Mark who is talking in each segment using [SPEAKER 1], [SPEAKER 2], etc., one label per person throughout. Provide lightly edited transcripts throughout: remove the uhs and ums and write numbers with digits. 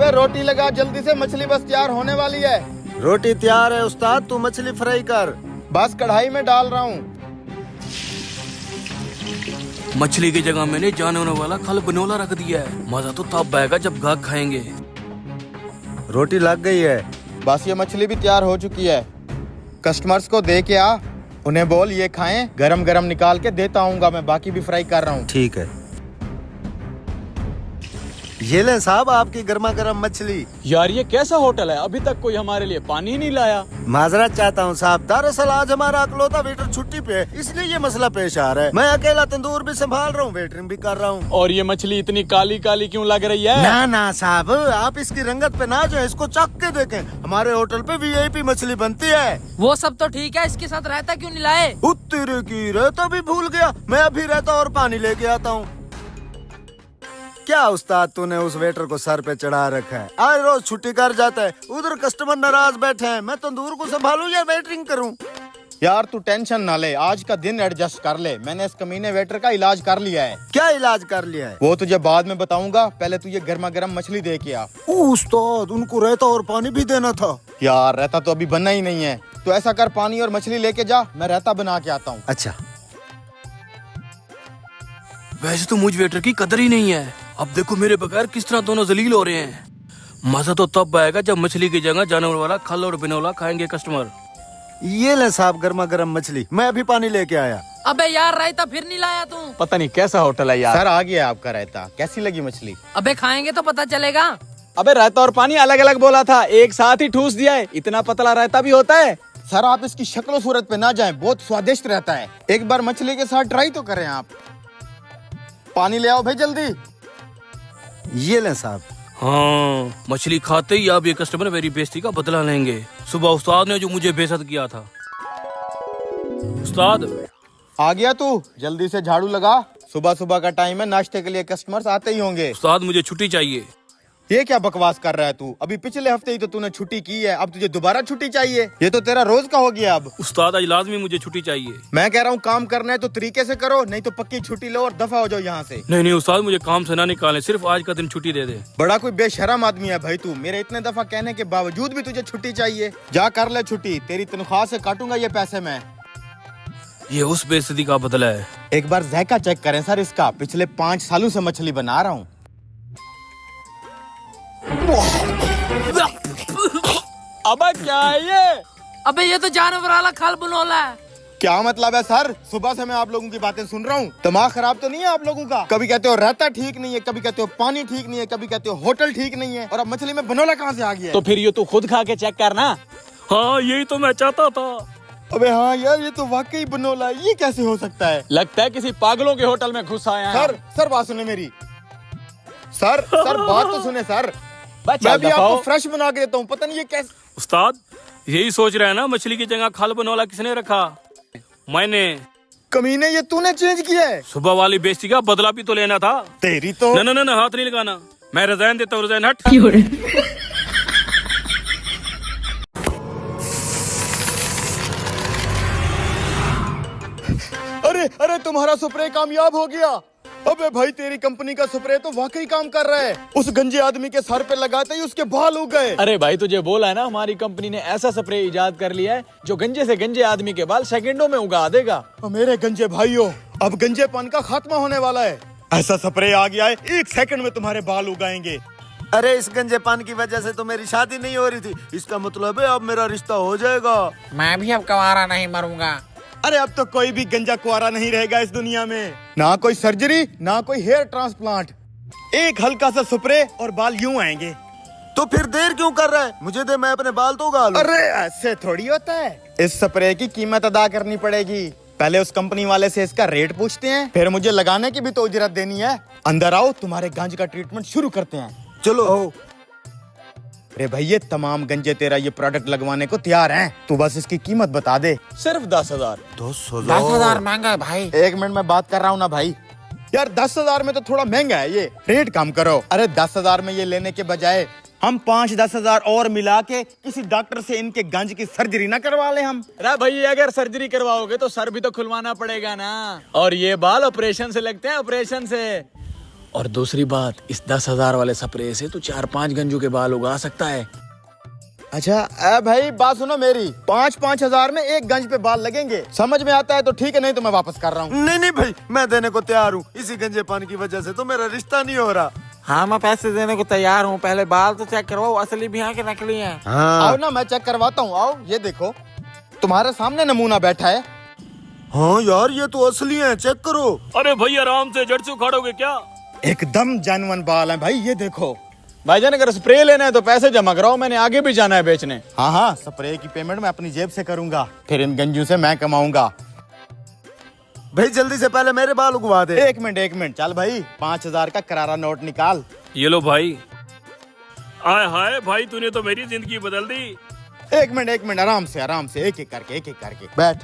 [SPEAKER 1] अबे रोटी लगा जल्दी से, मछली बस तैयार होने वाली है।
[SPEAKER 2] रोटी तैयार है उस्ताद, तू मछली फ्राई कर।
[SPEAKER 1] बस कढ़ाई में डाल रहा हूँ।
[SPEAKER 3] मछली की जगह मैंने जाने वाला खल बनोला रख दिया है। मजा तो तब आएगा जब गाहक खाएंगे।
[SPEAKER 2] रोटी लग गई है।
[SPEAKER 1] बस ये मछली भी तैयार हो चुकी है। कस्टमर्स को दे के आ, उन्हें बोल ये खाएं, गरम गरम निकाल के देता आऊंगा मैं, बाकी भी फ्राई कर रहा हूँ।
[SPEAKER 2] ठीक है, ये ले साहब आपकी गर्मा गर्म मछली।
[SPEAKER 4] यार ये कैसा होटल है, अभी तक कोई हमारे लिए पानी ही नहीं लाया।
[SPEAKER 2] माजरत चाहता हूँ साहब, दरअसल आज हमारा अकलौता वेटर छुट्टी पे है, इसलिए ये मसला पेश आ रहा है। मैं अकेला तंदूर भी संभाल रहा हूँ, वेटरिंग भी कर रहा हूँ।
[SPEAKER 4] और ये मछली इतनी काली काली क्यों लग रही है?
[SPEAKER 2] ना ना साहब, आप इसकी रंगत पे ना जाए, इसको चख के देखें। हमारे होटल पे वीआईपी मछली बनती है।
[SPEAKER 5] वो सब तो ठीक है, इसके साथ रायता क्यों नहीं लाए?
[SPEAKER 2] उत्तरे की रहता भी भूल गया, मैं अभी रहता और पानी लेके आता हूँ। क्या उस्ताद तूने उस वेटर को सर पे चढ़ा रखा है, आज रोज छुट्टी कर जाता है। उधर कस्टमर नाराज बैठे हैं, मैं तंदूर को संभालूं या वेटरिंग करूं?
[SPEAKER 1] यार तू टेंशन ना ले, आज का दिन एडजस्ट कर ले। मैंने इस कमीने वेटर का इलाज कर लिया है।
[SPEAKER 2] क्या इलाज कर लिया है?
[SPEAKER 1] वो तुझे बाद में बताऊंगा, पहले तू ये गर्मा गर्म मछली दे के आ।
[SPEAKER 2] उस्ताद उनको रहता और पानी भी देना था।
[SPEAKER 1] यार रहता तो अभी बनना ही नहीं है, तो ऐसा कर पानी और मछली लेके जा, मैं रहता बना के आता हूँ।
[SPEAKER 2] अच्छा,
[SPEAKER 3] वैसे तो मुझ वेटर की कदर ही नहीं है। अब देखो मेरे बगैर किस तरह दोनों जलील हो रहे हैं। मजा तो तब आएगा जब मछली की जगह जानवर वाला खल और बिनौला खाएंगे कस्टमर।
[SPEAKER 2] ये ले साहब गर्मा गर्म मछली, मैं अभी पानी लेके आया।
[SPEAKER 5] अबे यार रायता फिर नहीं लाया तू।
[SPEAKER 4] पता नहीं कैसा होटल है यार।
[SPEAKER 1] सर आ गया आपका रायता, कैसी लगी मछली?
[SPEAKER 5] अबे खाएंगे तो पता चलेगा।
[SPEAKER 4] अबे रायता और पानी अलग अलग बोला था, एक साथ ही ठूस दिया है। इतना पतला रायता भी होता है?
[SPEAKER 1] सर आप इसकी शक्ल सूरत पे ना जाएं, बहुत स्वादिष्ट रहता है। एक बार मछली के साथ ट्राई तो करें आप। पानी ले आओ भाई जल्दी।
[SPEAKER 2] ये ले साहब।
[SPEAKER 3] हाँ, मछली खाते ही अब ये कस्टमर मेरी बेइज्जती का बदला लेंगे। सुबह उस्ताद ने जो मुझे बेइज्जत किया था। उस्ताद
[SPEAKER 1] आ गया तू, जल्दी से झाड़ू लगा। सुबह सुबह का टाइम है, नाश्ते के लिए कस्टमर्स आते ही होंगे।
[SPEAKER 3] उस्ताद मुझे छुट्टी चाहिए।
[SPEAKER 1] ये क्या बकवास कर रहा है तू? अभी पिछले हफ्ते ही तो तूने छुट्टी की है, अब तुझे दोबारा छुट्टी चाहिए? ये तो तेरा रोज का हो गया अब।
[SPEAKER 3] उस्ताद आज लाजमी मुझे छुट्टी चाहिए।
[SPEAKER 1] मैं कह रहा हूँ काम करना है तो तरीके से करो, नहीं तो पक्की छुट्टी लो और दफा हो जाओ यहाँ से।
[SPEAKER 3] नहीं उस्ताद, मुझे काम से ना निकालें, सिर्फ आज का दिन छुट्टी दे दे।
[SPEAKER 1] बड़ा कोई बेशरम आदमी है भाई तू, मेरे इतने दफा कहने के बावजूद भी तुझे छुट्टी चाहिए। जा कर ले छुट्टी, तेरी तनख्वाह से काटूंगा ये पैसे मैं।
[SPEAKER 3] ये उस बेइज्जती का बदला है।
[SPEAKER 1] एक बार जायका चेक करें सर इसका, पिछले 5 सालों से मछली बना रहा हूँ।
[SPEAKER 4] अबे क्या है ये?
[SPEAKER 5] अबे ये तो जानवर वाला खल बनोला है।
[SPEAKER 1] क्या मतलब है सर? सुबह से मैं आप लोगों की बातें सुन रहा हूँ। दिमाग खराब तो नहीं है आप लोगों का? कभी कहते हो रहता ठीक नहीं है, कभी कहते हो पानी ठीक नहीं है, कभी कहते हो होटल ठीक नहीं है, और अब मछली में बनोला कहाँ से आ गया है?
[SPEAKER 4] तो फिर ये तू खुद खा के चेक करना।
[SPEAKER 3] हाँ यही तो मैं चाहता था।
[SPEAKER 1] अबे हाँ यार, ये तो वाकई बनोला है, ये कैसे हो सकता है?
[SPEAKER 4] लगता है किसी पागलों के होटल में घुस आया है।
[SPEAKER 1] सर बात सुने मेरी। सर बात तो सुने सर।
[SPEAKER 4] बच्चा
[SPEAKER 1] मैं भी
[SPEAKER 4] दफाओ।
[SPEAKER 1] आपको फ्रेश बना के देता हूँ, पता नहीं ये कैसे।
[SPEAKER 3] उस्ताद यही सोच रहे हैं ना, मछली की जगह खल बनोला किसने रखा? मैंने।
[SPEAKER 1] कमीने ये तूने चेंज किया है?
[SPEAKER 3] सुबह वाली बेइज्जती का बदला भी तो लेना था।
[SPEAKER 1] तेरी तो।
[SPEAKER 3] ना हाथ नहीं लगाना, मैं रिजाइन देता हूँ। रिजाइन हट।
[SPEAKER 1] अरे तुम्हारा स्प्रे कामयाब हो गया। अबे भाई तेरी कंपनी का स्प्रे तो वाकई काम कर रहा है। उस गंजे आदमी के सर पे लगाते ही उसके बाल उग गए।
[SPEAKER 4] अरे भाई तुझे बोला है ना, हमारी कंपनी ने ऐसा स्प्रे इजाद कर लिया है जो गंजे से गंजे आदमी के बाल सेकंडों में उगा देगा।
[SPEAKER 1] मेरे गंजे भाइयों, अब गंजेपन का खात्मा होने वाला है। ऐसा स्प्रे आ गया है, 1 सेकंड में तुम्हारे बाल उगाएंगे।
[SPEAKER 2] अरे इस गंजेपान की वजह से तो मेरी शादी नहीं हो रही थी, इसका मतलब है अब मेरा रिश्ता हो जाएगा।
[SPEAKER 6] मैं भी अब कुंवारा नहीं मरूंगा।
[SPEAKER 1] अरे अब तो कोई भी गंजा कुआरा नहीं रहेगा इस दुनिया में। ना कोई सर्जरी, ना कोई हेयर ट्रांसप्लांट, एक हल्का सा स्प्रे और बाल यूं आएंगे।
[SPEAKER 2] तो फिर देर क्यों कर रहा है? मुझे दे, मैं अपने बाल तो उगा लूं।
[SPEAKER 1] अरे ऐसे थोड़ी होता है, इस स्प्रे की कीमत अदा करनी पड़ेगी। पहले उस कंपनी वाले से इसका रेट पूछते हैं, फिर मुझे लगाने की भी तो उजरत देनी है। अंदर आओ, तुम्हारे गांज का ट्रीटमेंट शुरू करते हैं।
[SPEAKER 2] चलो।
[SPEAKER 1] अरे भाई ये तमाम गंजे तेरा ये प्रोडक्ट लगवाने को तैयार हैं, तू बस इसकी कीमत बता दे।
[SPEAKER 4] सिर्फ 10,000।
[SPEAKER 6] 10,000 महंगा है भाई।
[SPEAKER 1] 1 मिनट में बात कर रहा हूँ ना भाई। यार 10,000 में तो थोड़ा महंगा है ये, रेट कम करो। अरे 10,000 में ये लेने के बजाय हम 5-10 हजार और मिला के किसी डॉक्टर से इनके गंज की सर्जरी ना करवा ले हम।
[SPEAKER 4] अरे भाई अगर सर्जरी करवाओगे तो सर भी तो खुलवाना पड़ेगा ना, और ये बाल ऑपरेशन से लगते हैं, ऑपरेशन से। और दूसरी बात, इस 10,000 वाले स्प्रे से तू 4-5 गंजों के बाल उगा सकता है।
[SPEAKER 1] अच्छा भाई बात सुनो मेरी, 5-5 हजार में एक गंज पे बाल लगेंगे। समझ में आता है तो ठीक है, नहीं तो मैं वापस कर रहा हूँ।
[SPEAKER 2] नहीं नहीं भाई, मैं देने को तैयार हूँ। इसी गंजेपन की वजह से तो मेरा रिश्ता नहीं हो रहा।
[SPEAKER 6] हाँ मैं पैसे देने को तैयार हूँ, पहले बाल तो चेक करवाओ, असली भी हैं कि नकली हैं।
[SPEAKER 2] हाँ
[SPEAKER 1] आओ ना, मैं चेक करवाता हूँ। आओ, ये देखो तुम्हारे सामने नमूना बैठा है।
[SPEAKER 2] हाँ यार, ये तो असली है, चेक करो।
[SPEAKER 3] अरे भाई आराम से, जड़ से उखाड़ोगे क्या?
[SPEAKER 1] एकदम जानवन बाल है भाई, ये देखो।
[SPEAKER 4] भाईजान अगर स्प्रे लेना है तो पैसे जमा कराओ, मैंने आगे भी जाना है बेचने।
[SPEAKER 1] हाँ, स्प्रे की पेमेंट मैं अपनी जेब से करूंगा, फिर इन गंजों से मैं कमाऊंगा।
[SPEAKER 2] भाई जल्दी से पहले मेरे बाल उगवा दे।
[SPEAKER 1] एक मिनट, चल भाई 5,000 का करारा नोट निकाल।
[SPEAKER 3] ये लो भाई। आय हाय भाई, तूने तो मेरी जिंदगी बदल दी।
[SPEAKER 1] एक मिनट, आराम से एक एक करके बैठ।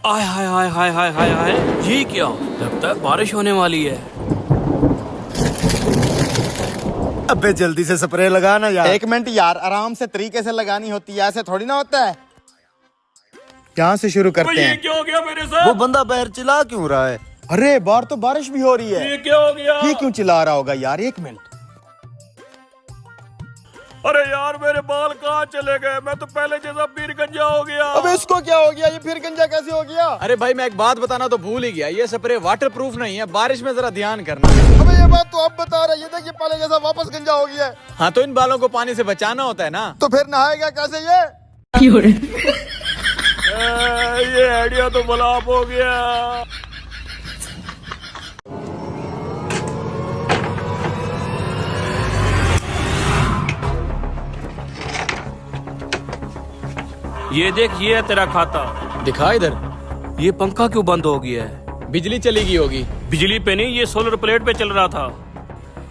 [SPEAKER 3] आय हाय हाय हाय हाय हाय हाय, ये क्या? लगता है बारिश होने वाली है।
[SPEAKER 2] अबे जल्दी से स्प्रे लगाना यार।
[SPEAKER 1] एक मिनट यार, आराम से तरीके से लगानी होती है, ऐसे थोड़ी ना होता है। कहाँ से शुरू करते हैं?
[SPEAKER 3] क्या हो गया मेरे साथ?
[SPEAKER 2] वो बंदा बाहर चिल्ला क्यों रहा है?
[SPEAKER 1] अरे बाहर तो बारिश भी हो रही है।
[SPEAKER 3] ये क्या हो गया?
[SPEAKER 1] ये क्यों चिल्ला रहा होगा यार? एक मिनट।
[SPEAKER 3] अरे यार मेरे बाल कहाँ चले गए? मैं तो पहले जैसा पीर गंजा हो गया।
[SPEAKER 1] अबे इसको क्या हो गया? ये फिर गंजा कैसे हो गया?
[SPEAKER 4] अरे भाई मैं एक बात बताना तो भूल ही गया, ये स्प्रे वाटर प्रूफ नहीं है, बारिश में जरा ध्यान करना।
[SPEAKER 1] अबे ये बात तो आप बता रहे, ये देखिए पहले जैसा वापस गंजा हो गया है।
[SPEAKER 4] हाँ तो इन बालों को पानी से बचाना होता है ना।
[SPEAKER 1] तो फिर नहाएगा कैसे ये?
[SPEAKER 3] ये आइडिया तो बलाप हो गया। ये देख, ये है तेरा खाता।
[SPEAKER 4] दिखा इधर।
[SPEAKER 3] ये पंखा क्यों बंद हो गया है?
[SPEAKER 4] बिजली चली गई होगी।
[SPEAKER 3] बिजली पे नहीं, ये सोलर प्लेट पे चल रहा था।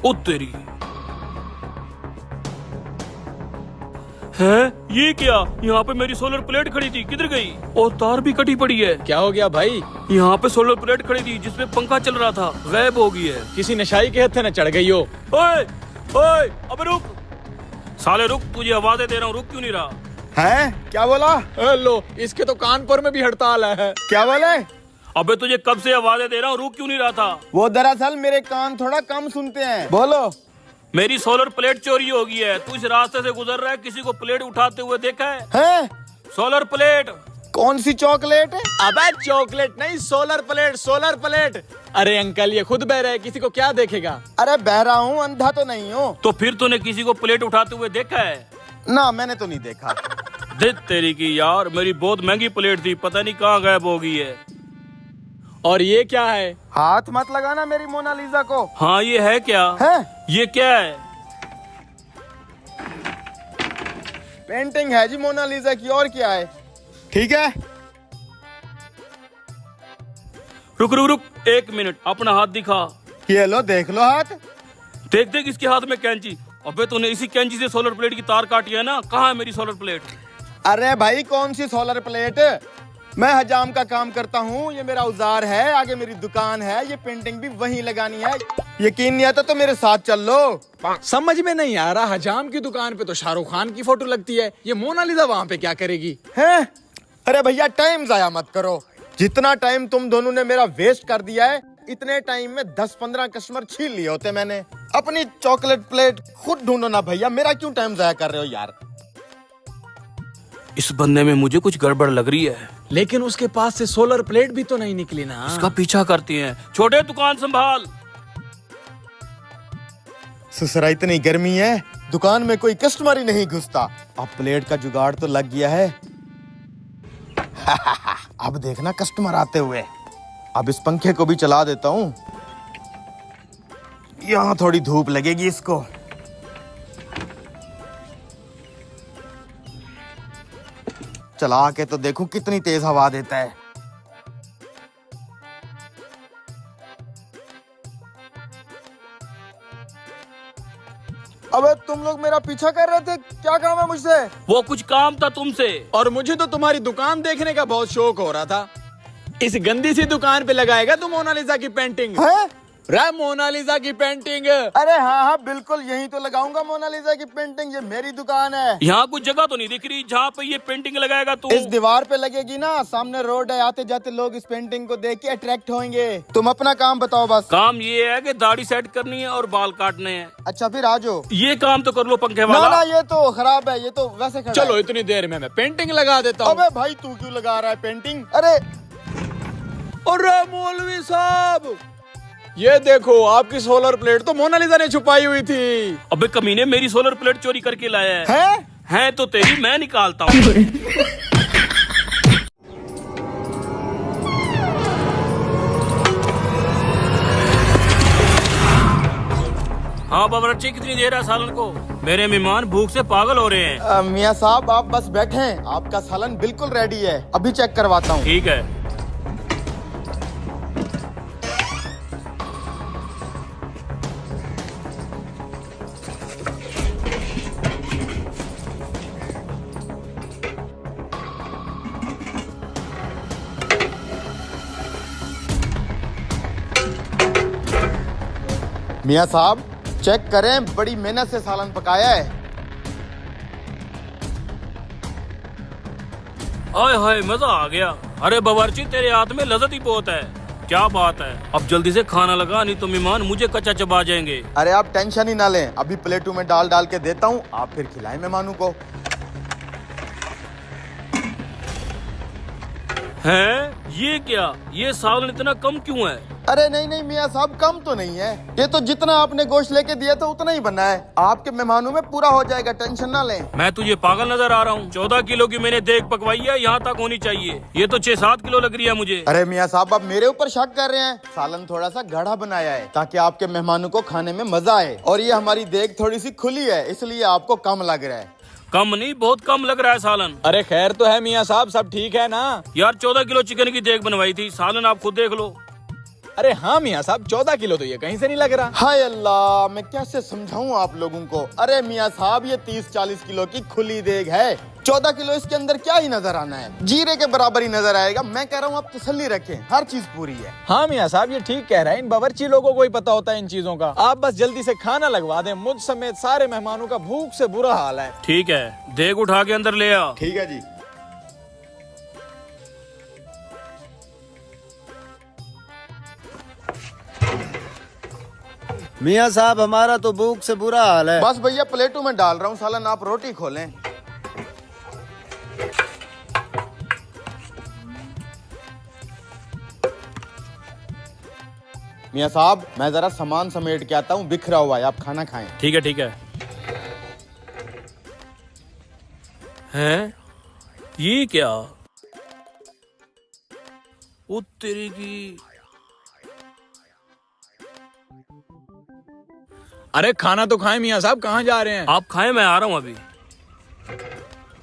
[SPEAKER 3] ओ तेरी है, ये क्या? यहाँ पे मेरी सोलर प्लेट खड़ी थी, किधर गई? और तार भी कटी पड़ी है।
[SPEAKER 4] क्या हो गया भाई?
[SPEAKER 3] यहाँ पे सोलर प्लेट खड़ी थी जिसमें पंखा चल रहा था, गायब हो गई है।
[SPEAKER 4] किसी नशाई के हत्थे न चढ़ गई हो।
[SPEAKER 3] ओए ओए, अबे रुक साले रुक, तुझे आवाजें दे रहा हूँ, रुक क्यों नहीं रहा?
[SPEAKER 1] हैं? क्या बोला?
[SPEAKER 4] लो, इसके तो कानपुर में भी हड़ताल है।
[SPEAKER 1] क्या बोले?
[SPEAKER 3] अबे तुझे कब से आवाजें दे रहा हूँ, रुक क्यों नहीं रहा था?
[SPEAKER 1] वो दरअसल मेरे कान थोड़ा कम सुनते हैं। बोलो।
[SPEAKER 3] मेरी सोलर प्लेट चोरी हो गई है। तू इस रास्ते से गुजर रहा है, किसी को प्लेट उठाते हुए देखा है?
[SPEAKER 1] हैं?
[SPEAKER 3] Solar plate.
[SPEAKER 1] कौन सी चॉकलेट?
[SPEAKER 4] अबे चॉकलेट नहीं, सोलर प्लेट, सोलर प्लेट। अरे अंकल ये खुद बह रहा है, किसी को क्या देखेगा?
[SPEAKER 1] अरे बहरा हूँ, अंधा तो नहीं हूँ।
[SPEAKER 3] तो फिर तूने किसी को प्लेट उठाते हुए देखा है?
[SPEAKER 1] ना, मैंने तो नहीं देखा।
[SPEAKER 3] देख तेरी की यार, मेरी बहुत महंगी प्लेट थी, पता नहीं कहाँ गायब हो गई है।
[SPEAKER 4] और ये क्या है?
[SPEAKER 1] हाथ मत लगाना मेरी मोनालिसा को।
[SPEAKER 3] हाँ ये है क्या?
[SPEAKER 1] है?
[SPEAKER 3] ये क्या है?
[SPEAKER 1] पेंटिंग है जी मोनालिसा की, और क्या है? ठीक है।
[SPEAKER 3] रुक रुक रुक, एक मिनट, अपना हाथ दिखा।
[SPEAKER 1] ये लो, देख लो हाथ।
[SPEAKER 3] देख देख, इसके हाथ में कैंची। अबे तूने इसी कैंची से सोलर प्लेट की तार काटी है ना? कहाँ है मेरी सोलर प्लेट?
[SPEAKER 1] अरे भाई कौन सी सोलर प्लेट? मैं हजाम का काम करता हूँ, ये मेरा औजार है, आगे मेरी दुकान है, ये पेंटिंग भी वहीं लगानी है। यकीन नहीं आता तो मेरे साथ चल लो।
[SPEAKER 4] समझ में नहीं आ रहा, हजाम की दुकान पे तो शाहरुख खान की फोटो लगती है, ये मोनालिसा वहाँ पे क्या करेगी?
[SPEAKER 1] हैं? अरे भैया टाइम जाया मत करो। जितना टाइम तुम दोनों ने मेरा वेस्ट कर दिया है, इतने टाइम में 10-15 कस्टमर छीन लिए होते मैंने। अपनी चॉकलेट प्लेट खुद ढूंढो ना भैया, मेरा क्यों टाइम जाया कर रहे हो यार?
[SPEAKER 3] इस बंदे में मुझे कुछ गड़बड़ लग रही है।
[SPEAKER 4] लेकिन उसके पास से सोलर प्लेट भी तो नहीं निकली ना।
[SPEAKER 3] इसका पीछा करती हैं। छोटे दुकान संभाल।
[SPEAKER 1] ससुरा इतनी गर्मी है, दुकान में कोई कस्टमर ही नहीं घुसता। अब प्लेट का जुगाड़ तो लग गया है। अब देखना कस्टमर आते हुए। अब इस पंखे को भी चला देता हूँ, यहाँ थोड़ी धूप लगेगी इसको। चला के तो देखूं कितनी तेज हवा देता है। अबे तुम लोग मेरा पीछा कर रहे थे, क्या काम है मुझसे?
[SPEAKER 3] वो कुछ काम था तुमसे।
[SPEAKER 4] और मुझे तो तुम्हारी दुकान देखने का बहुत शौक हो रहा था। इस गंदी सी दुकान पे लगाएगा तू मोनालिसा की पेंटिंग?
[SPEAKER 1] हैं?
[SPEAKER 4] रे मोनालिसा की पेंटिंग।
[SPEAKER 1] अरे हाँ हाँ बिल्कुल, यही तो लगाऊंगा मोनालिसा की पेंटिंग, ये मेरी दुकान है।
[SPEAKER 3] यहाँ कुछ जगह तो नहीं दिख रही जहाँ पे ये पेंटिंग लगाएगा तू?
[SPEAKER 1] इस दीवार पे लगेगी ना, सामने रोड है, आते जाते लोग इस पेंटिंग को देख के अट्रैक्ट होंगे। तुम अपना काम बताओ बस।
[SPEAKER 3] काम ये है कि दाढ़ी सेट करनी है और बाल काटने हैं।
[SPEAKER 1] अच्छा फिर आ जाओ।
[SPEAKER 3] ये काम तो कर लो पंखे
[SPEAKER 1] ना
[SPEAKER 3] वाला।
[SPEAKER 1] ना ये तो खराब है, ये तो वैसे खड़ा
[SPEAKER 4] चलो
[SPEAKER 1] है।
[SPEAKER 4] इतनी देर में मैं पेंटिंग लगा देता हूँ।
[SPEAKER 1] अबे भाई तू क्यों लगा रहा है पेंटिंग? अरे
[SPEAKER 4] अरे मौलवी साहब, ये देखो आपकी सोलर प्लेट तो मोनालिसा ने छुपाई हुई थी।
[SPEAKER 3] अबे कमीने, मेरी सोलर प्लेट चोरी करके लाया है।
[SPEAKER 1] हैं?
[SPEAKER 3] तो तेरी मैं निकालता हूँ। हाँ बावर्ची, कितनी देर है सालन को? मेरे मेहमान भूख से पागल हो रहे हैं।
[SPEAKER 1] मियाँ साहब आप बस बैठें, आपका सालन बिल्कुल रेडी है, अभी चेक करवाता हूँ।
[SPEAKER 3] ठीक है।
[SPEAKER 1] मियाँ साहब चेक करें, बड़ी मेहनत से सालन पकाया है।
[SPEAKER 3] हाय हाय, मजा आ गया। अरे बावर्ची, तेरे हाथ में लज्जत ही बहुत है। क्या बात है, अब जल्दी से खाना लगा, नहीं तो मेहमान मुझे कच्चा चबा जाएंगे।
[SPEAKER 1] अरे आप टेंशन ही ना लें, अभी प्लेटों में डाल डाल के देता हूँ, आप फिर खिलाएं मेहमानों को।
[SPEAKER 3] हैं? ये क्या? ये सालन इतना कम क्यों है?
[SPEAKER 1] अरे नहीं नहीं मियाँ साहब, कम तो नहीं है, ये तो जितना आपने गोश्त लेके दिया था उतना ही बना है, आपके मेहमानों में पूरा हो जाएगा, टेंशन ना लें।
[SPEAKER 3] मैं तुझे पागल नजर आ रहा हूँ? 14 किलो की मैंने देख पकवाई है, यहाँ तक होनी चाहिए। ये तो 6-7 किलो लग रही है मुझे।
[SPEAKER 1] अरे मियाँ साहब आप मेरे ऊपर शक कर रहे हैं, सालन थोड़ा सा गाढ़ा बनाया है ताकि आपके मेहमानों को खाने में मजा आए, और ये हमारी देग थोड़ी सी खुली है इसलिए आपको कम लग रहा है।
[SPEAKER 3] कम नहीं, बहुत कम लग रहा है सालन।
[SPEAKER 4] अरे खैर तो है मियाँ साहब, सब ठीक है ना?
[SPEAKER 3] यार 14 किलो चिकन की देख बनवाई थी, सालन आप खुद देख लो।
[SPEAKER 4] अरे हाँ मियाँ साहब, 14 किलो तो ये कहीं से नहीं लग रहा।
[SPEAKER 1] हाय अल्लाह, मैं कैसे समझाऊं आप लोगों को। अरे मियाँ साहब ये 30-40 किलो की खुली देग है, 14 किलो इसके अंदर क्या ही नजर आना है, जीरे के बराबर ही नजर आएगा। मैं कह रहा हूँ आप तसल्ली रखें, हर चीज पूरी है।
[SPEAKER 4] हाँ मियाँ साहब ये ठीक कह रहे हैं, इन बावर्ची लोगों को ही पता होता है इन चीजों का। आप बस जल्दी से खाना लगवा दें, मुझ समेत सारे मेहमानों का भूख से बुरा हाल है।
[SPEAKER 3] ठीक है, देग उठा के अंदर ले आ।
[SPEAKER 1] ठीक है जी।
[SPEAKER 2] मियाँ साहब हमारा तो भूख से बुरा हाल है।
[SPEAKER 1] बस भैया प्लेटों में डाल रहा हूँ सालन, आप रोटी खोलें। मियाँ साहब मैं जरा सामान समेट के आता हूँ, बिखरा हुआ है, आप खाना खाएं।
[SPEAKER 3] ठीक है ठीक है। हैं? ये क्या? ओ तेरी की।
[SPEAKER 4] अरे खाना तो खाएं मियाँ साहब, कहाँ जा रहे हैं?
[SPEAKER 3] आप खाएं, मैं आ रहा हूँ अभी।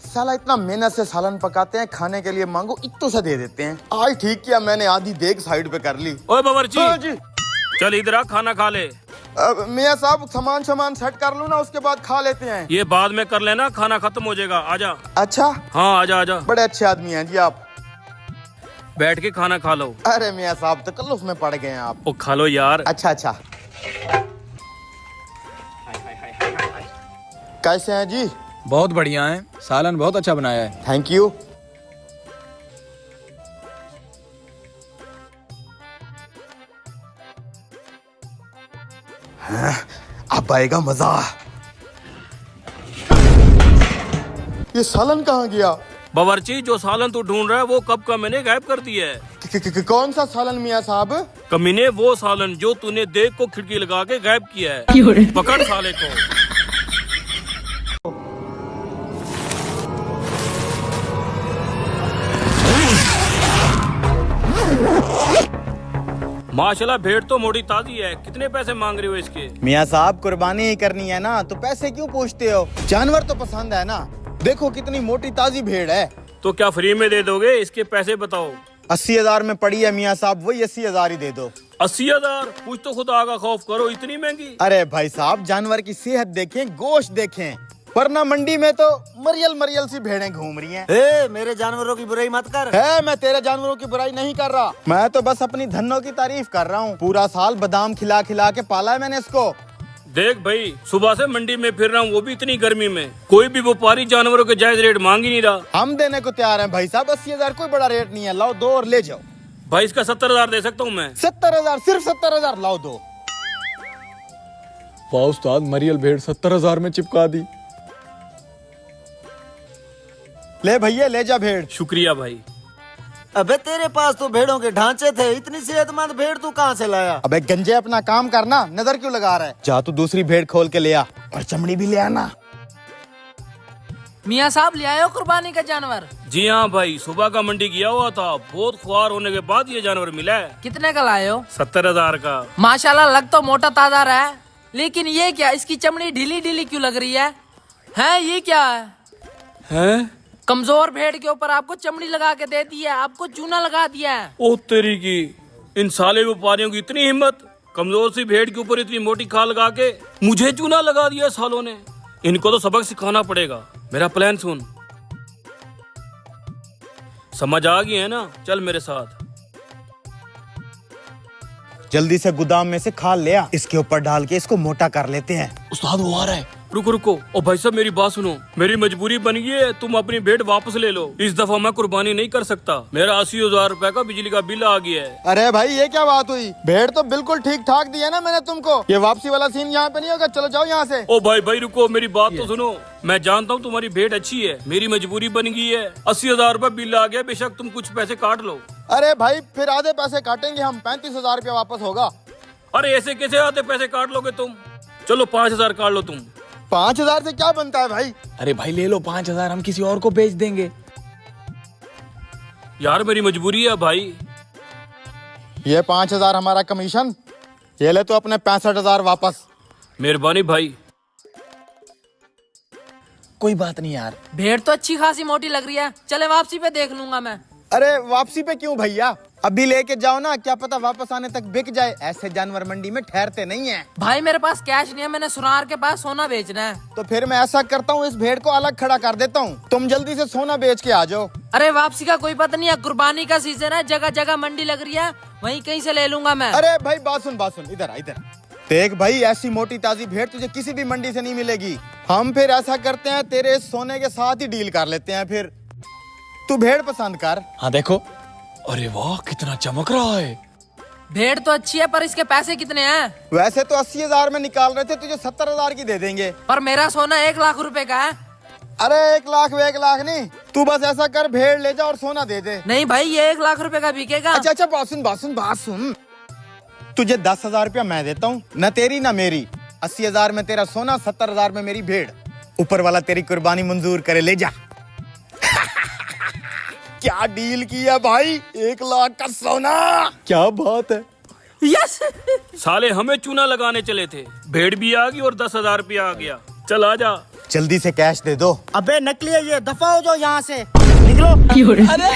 [SPEAKER 1] साला इतना मेहनत से सालन पकाते हैं, खाने के लिए मांगो इत्तो सा दे देते हैं। आज ठीक किया मैंने आधी देग साइड पे कर ली।
[SPEAKER 3] ओए बावर्ची,
[SPEAKER 1] हाँ जी।
[SPEAKER 3] चल इधर आ, खाना खा ले।
[SPEAKER 1] मियाँ साहब सामान सेट कर लूँ ना, उसके बाद खा लेते हैं।
[SPEAKER 3] ये बाद में कर लेना, खाना खत्म हो जाएगा। आजा।
[SPEAKER 1] अच्छा
[SPEAKER 3] हाँ आजा आजा,
[SPEAKER 1] बड़े अच्छे आदमी हैं जी आप।
[SPEAKER 3] बैठ के खाना खा लो।
[SPEAKER 1] अरे मियाँ साहब तकल्लुफ में पड़ गए हैं आप।
[SPEAKER 3] ओ खा लो यार।
[SPEAKER 1] अच्छा अच्छा, कैसे हैं जी?
[SPEAKER 4] बहुत बढ़िया है, सालन बहुत अच्छा बनाया है।
[SPEAKER 1] Thank you. अब आएगा मजा। ये सालन कहाँ गया?
[SPEAKER 3] बावर्ची, जो सालन तू ढूंढ रहा है वो कब का मैंने गायब कर दिया है।
[SPEAKER 1] कौन सा सालन मियाँ साहब?
[SPEAKER 3] कमीने, वो सालन जो तूने देख को खिड़की लगा के गायब किया है। पकड़ साले को। माशाल्लाह भेड़ तो मोटी ताजी है। कितने पैसे मांग रहे हो इसके?
[SPEAKER 1] मियाँ साहब कुर्बानी ही करनी है ना, तो पैसे क्यों पूछते हो? जानवर तो पसंद है ना, देखो कितनी मोटी ताजी भेड़ है।
[SPEAKER 3] तो क्या फ्री में दे दोगे? इसके पैसे बताओ।
[SPEAKER 1] 80,000 में पड़ी है मियाँ साहब, वही 80,000 ही दे दो।
[SPEAKER 3] 80,000? कुछ तो खुदा का खौफ करो, इतनी महंगी?
[SPEAKER 1] अरे भाई साहब जानवर की सेहत देखें, गोश्त देखें, वरना मंडी में तो मरियल मरियल सी भेड़ें घूम रही हैं।
[SPEAKER 2] ए, मेरे जानवरों की बुराई मत कर।
[SPEAKER 1] है, मैं तेरे जानवरों की बुराई नहीं कर रहा, मैं तो बस अपनी धन्नों की तारीफ कर रहा हूँ। पूरा साल बादाम खिला खिला के पाला है मैंने इसको।
[SPEAKER 3] देख भाई, सुबह से मंडी में फिर रहा हूँ, वो भी इतनी गर्मी में। कोई भी व्यापारी जानवरों के जायज रेट मांग ही नहीं रहा।
[SPEAKER 1] हम देने को तैयार हैं भाई साहब, 80,000 कोई बड़ा रेट नहीं है, लाओ दो और ले जाओ।
[SPEAKER 3] भाई इसका 70,000 दे सकता हूँ मैं।
[SPEAKER 1] 70,000, सिर्फ 70,000, लाओ दो।
[SPEAKER 4] वाह उस्ताद, मरियल भेड़ 70,000 में चिपका दी।
[SPEAKER 1] ले भैया ले जा भेड़।
[SPEAKER 3] शुक्रिया भाई।
[SPEAKER 2] अबे तेरे पास तो भेड़ों के ढांचे थे, इतनी सेहतमंद भेड़ तू कहाँ से लाया?
[SPEAKER 1] अबे गंजे अपना काम करना, नजर क्यों लगा रहा है? जा तू दूसरी भेड़ खोल के ले आ और चमड़ी भी ले आना।
[SPEAKER 5] मियाँ साहब ले आए हो कुर्बानी का जानवर?
[SPEAKER 3] जी हाँ भाई, सुबह का मंडी गया हुआ था, बहुत ख्वार होने के बाद ये जानवर मिला है।
[SPEAKER 5] कितने का लाए हो?
[SPEAKER 3] 70,000 का।
[SPEAKER 5] माशाल्लाह, लग तो मोटा ताजा रहा है, लेकिन ये क्या, इसकी चमड़ी ढीली ढीली क्यों लग रही है? हैं, ये क्या है?
[SPEAKER 3] हैं?
[SPEAKER 5] कमजोर भेड़ के ऊपर आपको चमड़ी लगा के दे दी है, आपको चूना लगा दिया है।
[SPEAKER 3] ओ तेरी की, इन साले व्यापारियों की इतनी हिम्मत, कमजोर सी भेड़ के ऊपर इतनी मोटी खाल लगा के मुझे चूना लगा दिया सालों ने। इनको तो सबक सिखाना पड़ेगा। मेरा प्लान सुन, समझ आ गई है ना? चल मेरे साथ।
[SPEAKER 1] जल्दी से गोदाम में से खाल ले आ, इसके ऊपर डाल के इसको मोटा कर लेते हैं।
[SPEAKER 3] उस्ताद वो आ रहा है। रुको रुको, ओ भाई साहब मेरी बात सुनो, मेरी मजबूरी बन गई है, तुम अपनी भेड़ वापस ले लो। इस दफा मैं कुर्बानी नहीं कर सकता, मेरा 80,000 रुपए का बिजली का बिल आ गया है।
[SPEAKER 1] अरे भाई ये क्या बात हुई? भेड़ तो बिल्कुल ठीक ठाक दी है ना मैंने तुमको, ये वापसी वाला सीन यहाँ पे नहीं होगा, चलो जाओ यहाँ से।
[SPEAKER 3] ओ भाई भाई रुको, मेरी बात तो सुनो। मैं जानता हूँ तुम्हारी भेड़ अच्छी है, मेरी मजबूरी बन गई है। 80,000 रुपए बिल आ गया, बेशक तुम कुछ पैसे काट लो।
[SPEAKER 1] अरे भाई फिर आधे पैसे काटेंगे हम, 35,000 रुपया वापस होगा।
[SPEAKER 3] अरे ऐसे कैसे आधे पैसे काट लोगे तुम? चलो 5,000 काट लो तुम।
[SPEAKER 1] 5,000 से क्या बनता है भाई?
[SPEAKER 4] अरे भाई ले लो 5,000, हम किसी और को बेच देंगे।
[SPEAKER 3] यार मेरी मजबूरी है भाई।
[SPEAKER 1] ये 5,000 हमारा कमीशन, ये ले तो अपने 65,000 वापस।
[SPEAKER 3] मेहरबानी भाई।
[SPEAKER 4] कोई बात नहीं यार।
[SPEAKER 5] भेड़ तो अच्छी खासी मोटी लग रही है, चले वापसी पे देख लूंगा मैं।
[SPEAKER 1] अरे वापसी पे क्यों भैया, अभी लेके जाओ ना, क्या पता वापस आने तक बिक जाए। ऐसे जानवर मंडी में ठहरते नहीं हैं।
[SPEAKER 5] भाई मेरे पास कैश नहीं है, मैंने सुनार के पास सोना बेचना है।
[SPEAKER 1] तो फिर मैं ऐसा करता हूँ, इस भेड़ को अलग खड़ा कर देता हूँ, तुम जल्दी से सोना बेच के आ जाओ।
[SPEAKER 5] अरे वापसी का कोई पता नहीं है, कुर्बानी का सीजन है, जगह जगह मंडी लग रही है, वहीं कहीं से ले लूंगा मैं।
[SPEAKER 1] अरे भाई बात सुन, इधर आ इधर। देख भाई, ऐसी मोटी ताजी भेड़ तुझे किसी भी मंडी से नहीं मिलेगी। हम फिर ऐसा करते हैं, तेरे सोने के साथ ही डील कर लेते हैं। फिर तू भेड़ पसंद कर।
[SPEAKER 4] हाँ देखो, अरे वाह कितना चमक रहा है।
[SPEAKER 5] भेड़ तो अच्छी है, पर इसके पैसे कितने हैं?
[SPEAKER 1] वैसे तो 80,000 में निकाल रहे थे, तुझे 70,000 की दे देंगे।
[SPEAKER 5] पर मेरा सोना 1 लाख रुपए का है।
[SPEAKER 1] अरे 1 लाख 1 लाख नहीं, तू बस ऐसा कर, भेड़ ले जा और सोना दे दे।
[SPEAKER 5] नहीं भाई, ये 1 लाख रुपए का बिकेगा।
[SPEAKER 1] अच्छा बात सुन, तुझे 10,000 रुपया मैं देता हूँ, न तेरी न मेरी। 80,000 में तेरा सोना, 70,000 में मेरी भेड़। ऊपर वाला तेरी कुर्बानी मंजूर करे, ले जा। क्या डील किया भाई, 1 लाख का सोना।
[SPEAKER 4] क्या बात है।
[SPEAKER 5] यस।
[SPEAKER 3] साले हमें चूना लगाने चले थे, भेड़ भी आ गई और 10,000 रुपया आ गया। चल आ जा।
[SPEAKER 1] जल्दी से कैश दे दो।
[SPEAKER 2] अबे नकली है ये, दफा हो जाओ यहाँ से, निकलो।
[SPEAKER 5] अरे